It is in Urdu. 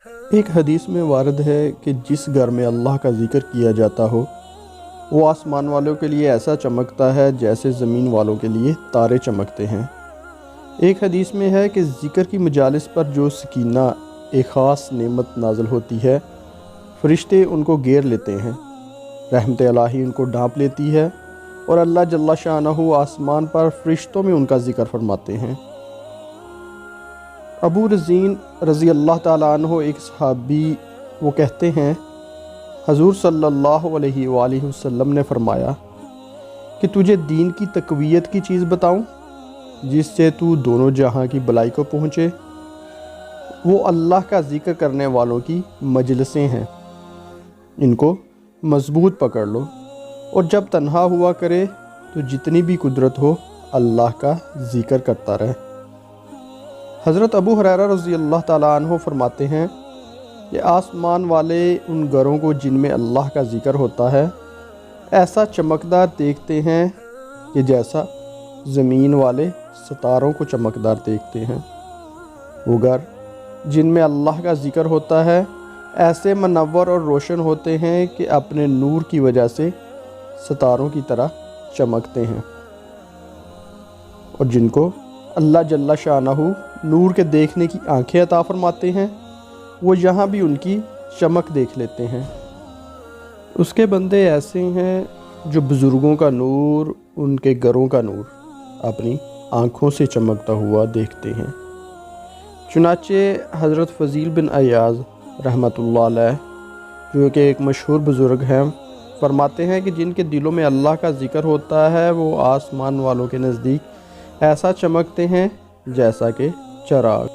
ایک حدیث میں وارد ہے کہ جس گھر میں اللہ کا ذکر کیا جاتا ہو وہ آسمان والوں کے لیے ایسا چمکتا ہے جیسے زمین والوں کے لیے تارے چمکتے ہیں۔ ایک حدیث میں ہے کہ ذکر کی مجالس پر جو سکینہ ایک خاص نعمت نازل ہوتی ہے، فرشتے ان کو گھیر لیتے ہیں، رحمت الہی ان کو ڈھانپ لیتی ہے اور اللہ جل شانہ آسمان پر فرشتوں میں ان کا ذکر فرماتے ہیں۔ ابو رزین رضی اللہ تعالیٰ عنہ ایک صحابی، وہ کہتے ہیں حضور صلی اللہ علیہ وآلہ وسلم نے فرمایا کہ تجھے دین کی تقویت کی چیز بتاؤں جس سے تو دونوں جہاں کی بلائی کو پہنچے؟ وہ اللہ کا ذکر کرنے والوں کی مجلسیں ہیں، ان کو مضبوط پکڑ لو، اور جب تنہا ہوا کرے تو جتنی بھی قدرت ہو اللہ کا ذکر کرتا رہے۔ حضرت ابو ہریرہ رضی اللہ تعالیٰ عنہ فرماتے ہیں کہ آسمان والے ان گھروں کو جن میں اللہ کا ذکر ہوتا ہے ایسا چمکدار دیکھتے ہیں کہ جیسا زمین والے ستاروں کو چمکدار دیکھتے ہیں۔ وہ گھر جن میں اللہ کا ذکر ہوتا ہے ایسے منور اور روشن ہوتے ہیں کہ اپنے نور کی وجہ سے ستاروں کی طرح چمکتے ہیں، اور جن کو اللہ جل شانہ نور کے دیکھنے کی آنکھیں عطا فرماتے ہیں وہ یہاں بھی ان کی چمک دیکھ لیتے ہیں۔ اس کے بندے ایسے ہیں جو بزرگوں کا نور، ان کے گھروں کا نور اپنی آنکھوں سے چمکتا ہوا دیکھتے ہیں۔ چنانچہ حضرت فضیل بن عیاض رحمۃ اللہ علیہ، جو کہ ایک مشہور بزرگ ہیں، فرماتے ہیں کہ جن کے دلوں میں اللہ کا ذکر ہوتا ہے وہ آسمان والوں کے نزدیک ایسا چمکتے ہیں جیسا کہ چراغ۔